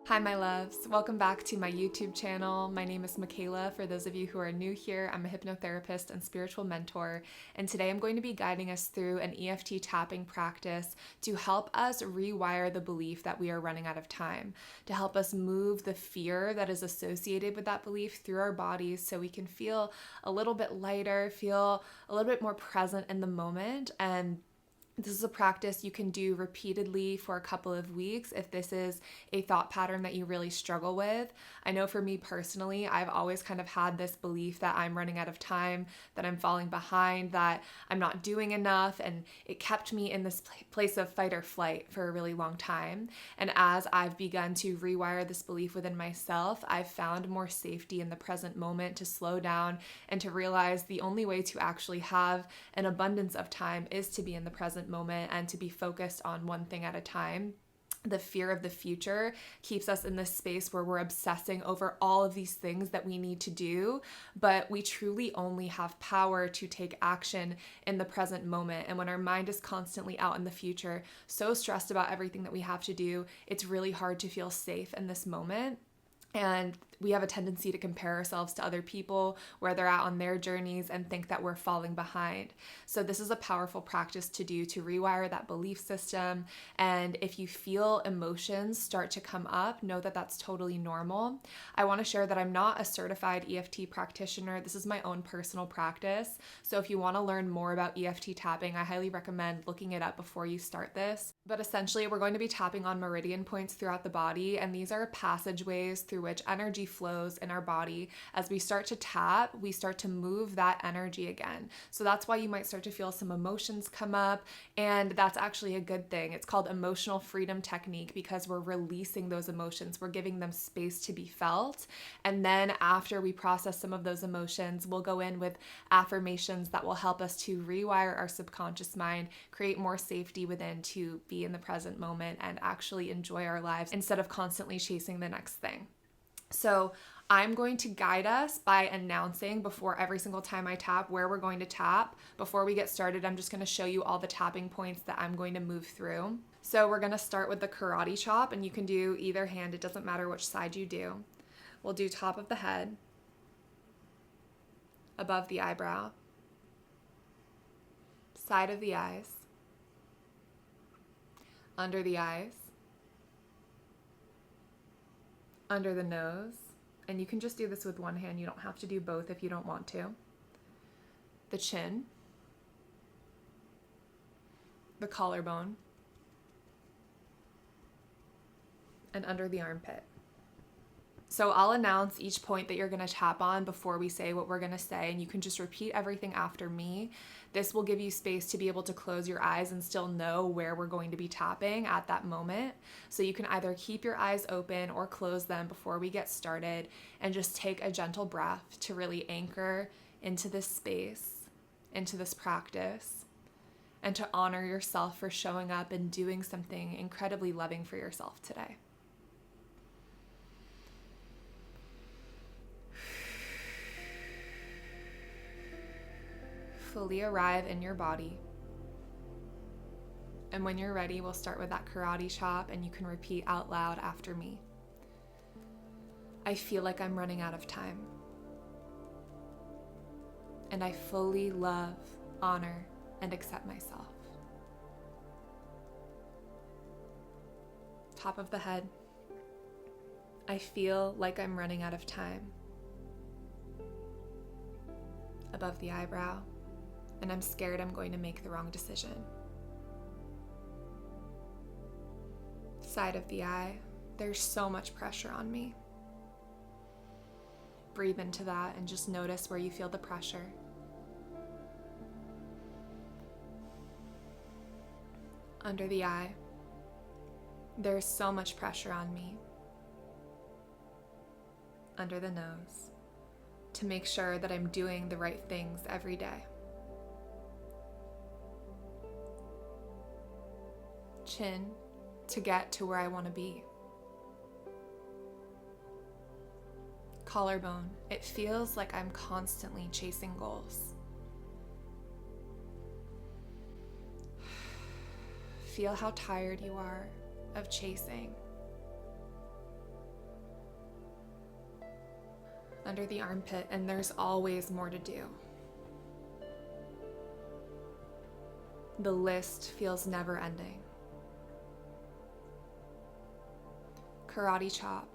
Hi, my loves. Welcome back to my YouTube channel. My name is Michaela. For those of you who are new here, I'm a hypnotherapist and spiritual mentor, and today I'm going to be guiding us through an EFT tapping practice to help us rewire the belief that we are running out of time, to help us move the fear that is associated with that belief through our bodies so we can feel a little bit lighter, feel a little bit more present in the moment. And this is a practice you can do repeatedly for a couple of weeks if this is a thought pattern that you really struggle with. I know for me personally, I've always kind of had this belief that I'm running out of time, that I'm falling behind, that I'm not doing enough, and it kept me in this place of fight or flight for a really long time. And as I've begun to rewire this belief within myself, I've found more safety in the present moment to slow down and to realize the only way to actually have an abundance of time is to be in the present moment and to be focused on one thing at a time. The fear of the future keeps us in this space where we're obsessing over all of these things that we need to do, but we truly only have power to take action in the present moment. And when our mind is constantly out in the future, so stressed about everything that we have to do, it's really hard to feel safe in this moment. And we have a tendency to compare ourselves to other people, where they're at on their journeys, and think that we're falling behind. So this is a powerful practice to do to rewire that belief system. And if you feel emotions start to come up, know that that's totally normal. I want to share that I'm not a certified EFT practitioner. This is my own personal practice. So if you want to learn more about EFT tapping, I highly recommend looking it up before you start this. But essentially, we're going to be tapping on meridian points throughout the body, and these are passageways through which energy flows in our body. As we start to tap, we start to move that energy again. So that's why you might start to feel some emotions come up, and that's actually a good thing. It's called emotional freedom technique because we're releasing those emotions. We're giving them space to be felt. And then after we process some of those emotions, we'll go in with affirmations that will help us to rewire our subconscious mind, create more safety within to be in the present moment and actually enjoy our lives instead of constantly chasing the next thing. So I'm going to guide us by announcing before every single time I tap where we're going to tap. Before we get started, I'm just going to show you all the tapping points that I'm going to move through. So we're going to start with the karate chop, and you can do either hand. It doesn't matter which side you do. We'll do top of the head, above the eyebrow, side of the eyes, under the eyes, under the nose, and you can just do this with one hand. You don't have to do both if you don't want to. The chin, the collarbone, and under the armpit. So I'll announce each point that you're going to tap on before we say what we're going to say, and you can just repeat everything after me. This will give you space to be able to close your eyes and still know where we're going to be tapping at that moment. So you can either keep your eyes open or close them before we get started, and just take a gentle breath to really anchor into this space, into this practice, and to honor yourself for showing up and doing something incredibly loving for yourself today. Fully arrive in your body. And when you're ready, we'll start with that karate chop, and you can repeat out loud after me. I feel like I'm running out of time. And I fully love, honor, and accept myself. Top of the head. I feel like I'm running out of time. Above the eyebrow. And I'm scared I'm going to make the wrong decision. Side of the eye, there's so much pressure on me. Breathe into that and just notice where you feel the pressure. Under the eye, there's so much pressure on me. Under the nose, to make sure that I'm doing the right things every day. Chin, to get to where I want to be. Collarbone, it feels like I'm constantly chasing goals. Feel how tired you are of chasing. under the armpit, and there's always more to do. The list feels never ending. Karate chop.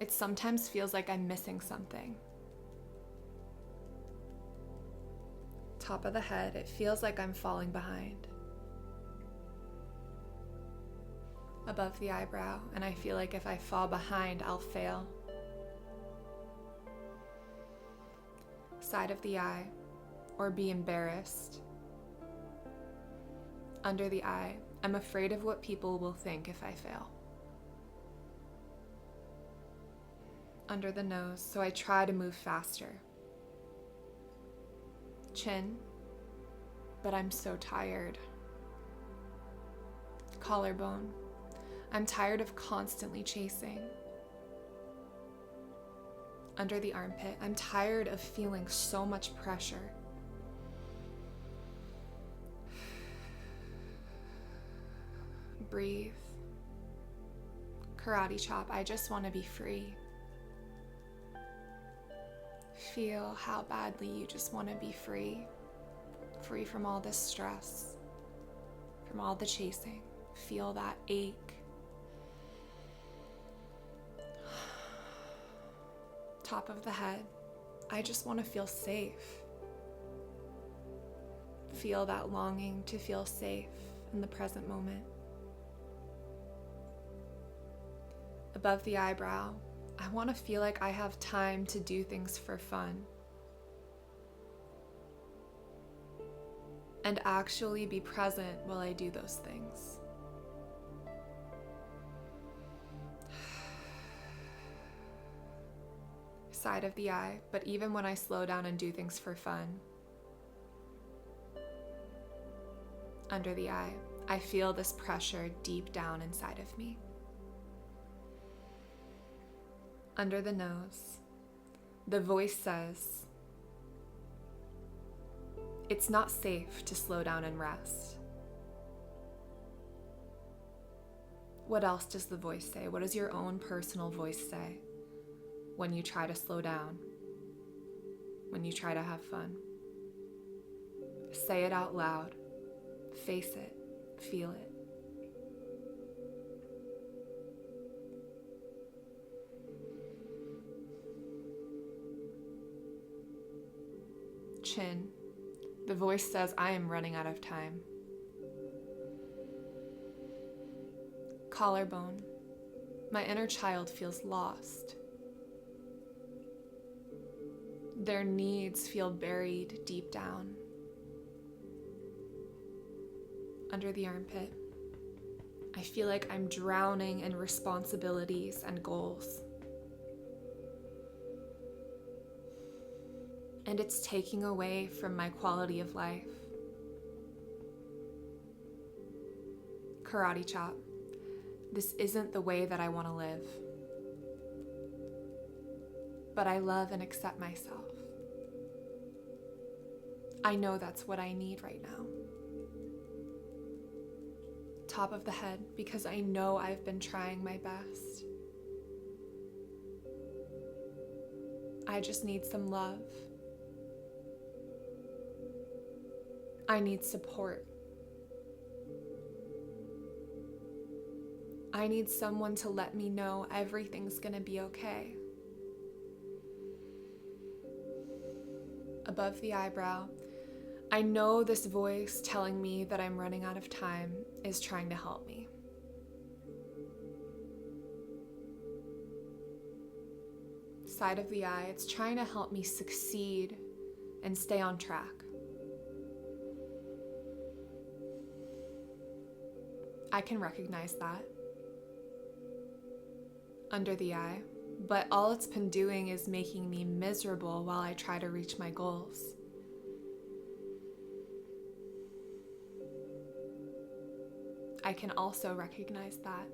It sometimes feels like I'm missing something. Top of the head, it feels like I'm falling behind. Above the eyebrow, and I feel like if I fall behind, I'll fail. Side of the eye, or be embarrassed. Under the eye, I'm afraid of what people will think if I fail. Under the nose, so I try to move faster. Chin, but I'm so tired. Collarbone, I'm tired of constantly chasing. Under the armpit, I'm tired of feeling so much pressure. Breathe. Karate chop, I just want to be free. Feel how badly you just want to be free. Free from all this stress, from all the chasing. Feel that ache. Top of the head, I just want to feel safe. Feel that longing to feel safe in the present moment. Above the eyebrow, I want to feel like I have time to do things for fun. And actually be present while I do those things. Side of the eye, but even when I slow down and do things for fun. Under the eye, I feel this pressure deep down inside of me. Under the nose, the voice says, it's not safe to slow down and rest. What else does the voice say? What does your own personal voice say when you try to slow down? When you try to have fun? Say it out loud. Face it. Feel it. Chin. The voice says, I am running out of time. Collarbone. My inner child feels lost. Their needs feel buried deep down. Under the armpit, I feel like I'm drowning in responsibilities and goals. And it's taking away from my quality of life. Karate chop. This isn't the way that I want to live. But I love and accept myself. I know that's what I need right now. Top of the head, because I know I've been trying my best. I just need some love. I need support. I need someone to let me know everything's gonna be okay. Above the eyebrow, I know this voice telling me that I'm running out of time is trying to help me. Side of the eye, it's trying to help me succeed and stay on track. I can recognize that. Under the eye, but all it's been doing is making me miserable while I try to reach my goals. I can also recognize that.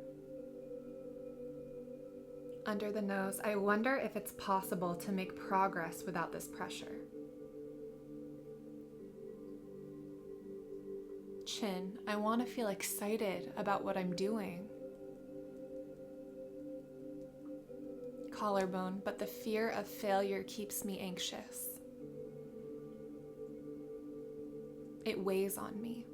Under the nose, I wonder if it's possible to make progress without this pressure. Chin, I want to feel excited about what I'm doing. Collarbone, but the fear of failure keeps me anxious. It weighs on me.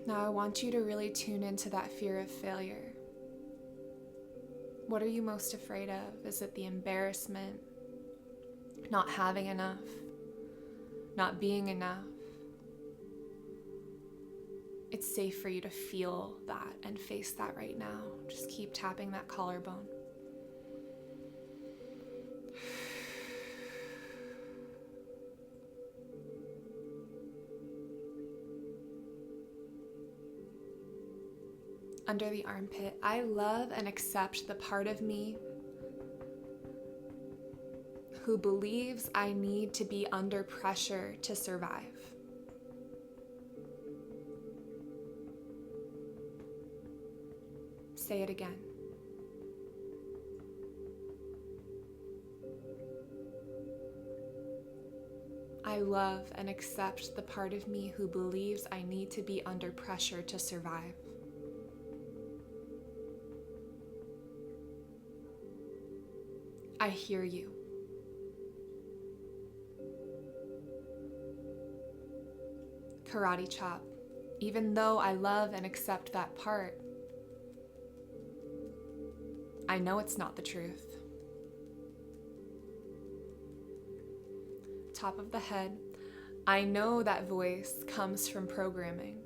Now I want you to really tune into that fear of failure. What are you most afraid of? Is it the embarrassment, not having enough, not being enough? It's safe for you to feel that and face that right now. Just keep tapping that collarbone. Under the armpit, I love and accept the part of me who believes I need to be under pressure to survive. Say it again. I love and accept the part of me who believes I need to be under pressure to survive. I hear you. Karate chop. Even though I love and accept that part, I know it's not the truth. Top of the head. I know that voice comes from programming.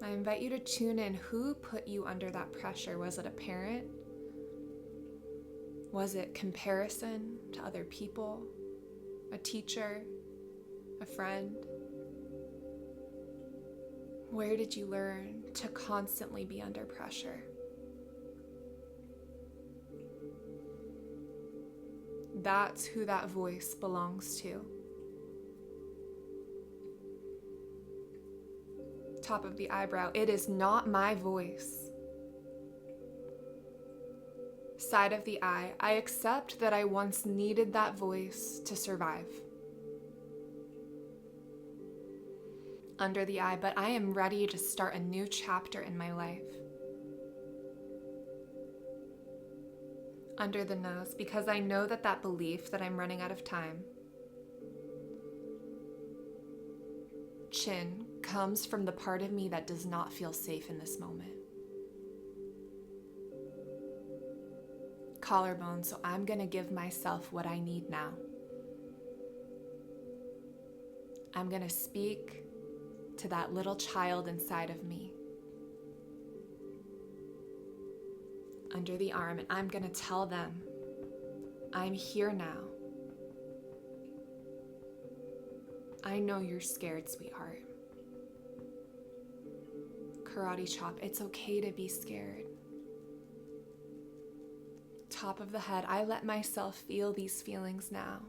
I invite you to tune in. Who put you under that pressure? Was it a parent? Was it comparison to other people? A teacher? A friend? Where did you learn to constantly be under pressure? That's who that voice belongs to. Top of the eyebrow. It is not my voice. Side of the eye. I accept that I once needed that voice to survive. Under the eye, but I am ready to start a new chapter in my life. Under the nose, because I know that belief that I'm running out of time. Chin comes from the part of me that does not feel safe in this moment. Collarbone, so I'm going to give myself what I need now. I'm going to speak to that little child inside of me. Under the arm, and I'm going to tell them, I'm here now. I know you're scared, sweetheart. Karate chop, it's okay to be scared. Top of the head, I let myself feel these feelings now.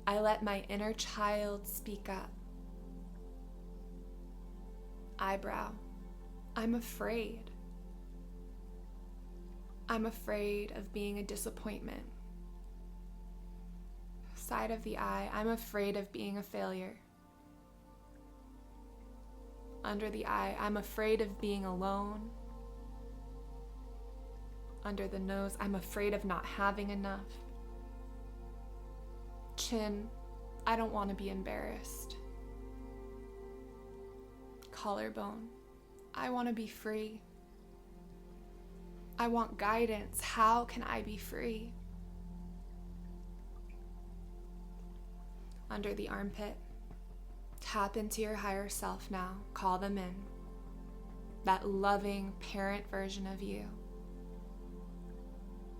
I let my inner child speak up. Eyebrow, I'm afraid. I'm afraid of being a disappointment. Side of the eye, I'm afraid of being a failure. Under the eye, I'm afraid of being alone. Under the nose, I'm afraid of not having enough. Chin, I don't want to be embarrassed. Collarbone, I want to be free. I want guidance. How can I be free? Under the armpit, tap into your higher self now. Call them in. That loving parent version of you.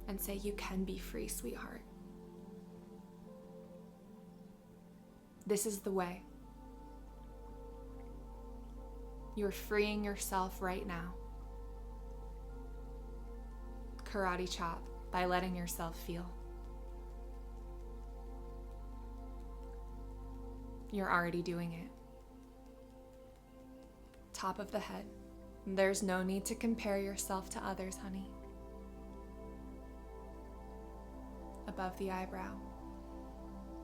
And say, you can be free, sweetheart. This is the way. You're freeing yourself right now. Karate chop, by letting yourself feel. You're already doing it. Top of the head. There's no need to compare yourself to others, honey. Above the eyebrow.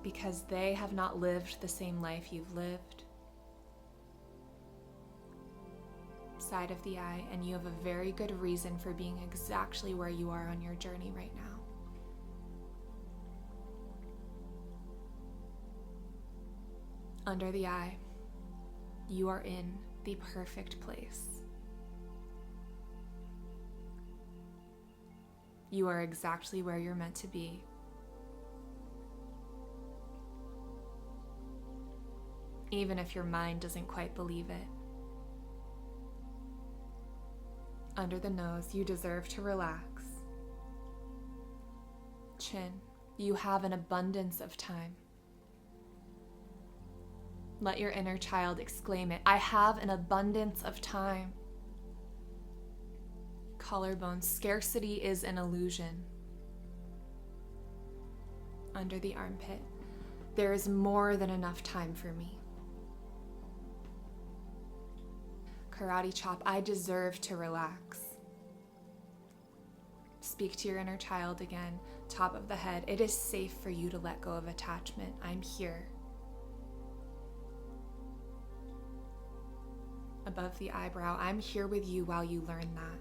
Because they have not lived the same life you've lived. side of the eye, and you have a very good reason for being exactly where you are on your journey right now. Under the eye, you are in the perfect place. You are exactly where you're meant to be. Even if your mind doesn't quite believe it. Under the nose, you deserve to relax. Chin, you have an abundance of time. Let your inner child exclaim it. I have an abundance of time. Collarbone, scarcity is an illusion. Under the armpit, there is more than enough time for me. Karate chop, I deserve to relax. Speak to your inner child again. Top of the head, it is safe for you to let go of attachment. I'm here. Above the eyebrow, I'm here with you while you learn that.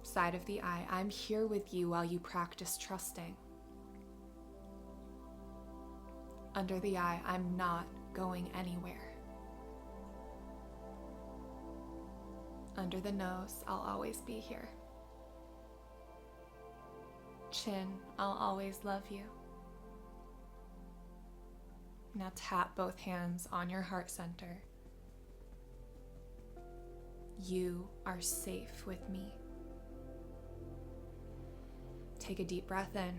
Side of the eye, I'm here with you while you practice trusting. Under the eye, I'm not going anywhere. Under the nose, I'll always be here. Chin, I'll always love you. Now tap both hands on your heart center. You are safe with me. Take a deep breath in.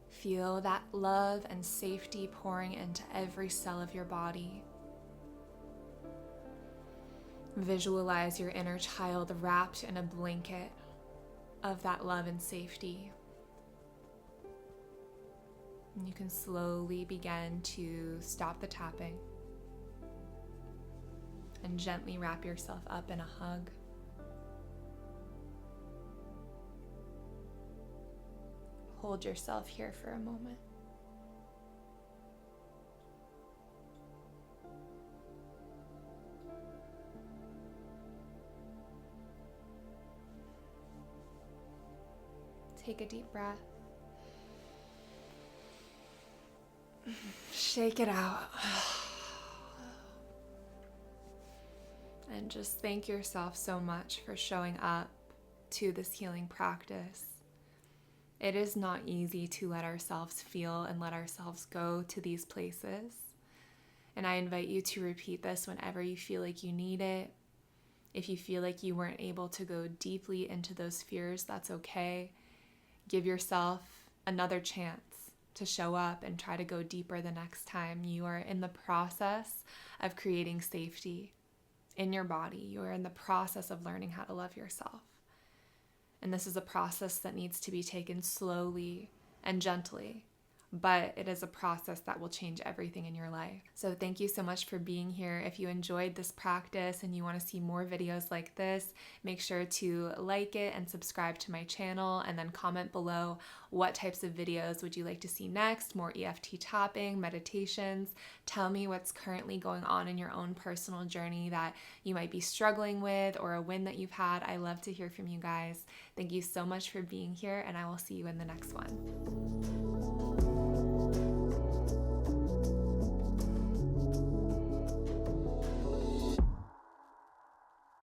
Feel that love and safety pouring into every cell of your body. Visualize your inner child wrapped in a blanket of that love and safety. And you can slowly begin to stop the tapping and gently wrap yourself up in a hug. Hold yourself here for a moment. Take a deep breath. Shake it out. And just thank yourself so much for showing up to this healing practice. It is not easy to let ourselves feel and let ourselves go to these places. And I invite you to repeat this whenever you feel like you need it. If you feel like you weren't able to go deeply into those fears, that's okay. Give yourself another chance to show up and try to go deeper the next time. You are in the process of creating safety in your body. You are in the process of learning how to love yourself. And this is a process that needs to be taken slowly and gently, but it is a process that will change everything in your life. So thank you so much for being here. If you enjoyed this practice and you want to see more videos like this, make sure to like it and subscribe to my channel, and then comment below what types of videos would you like to see next, more EFT tapping, meditations. Tell me what's currently going on in your own personal journey that you might be struggling with, or a win that you've had. I love to hear from you guys. Thank you so much for being here, and I will see you in the next one.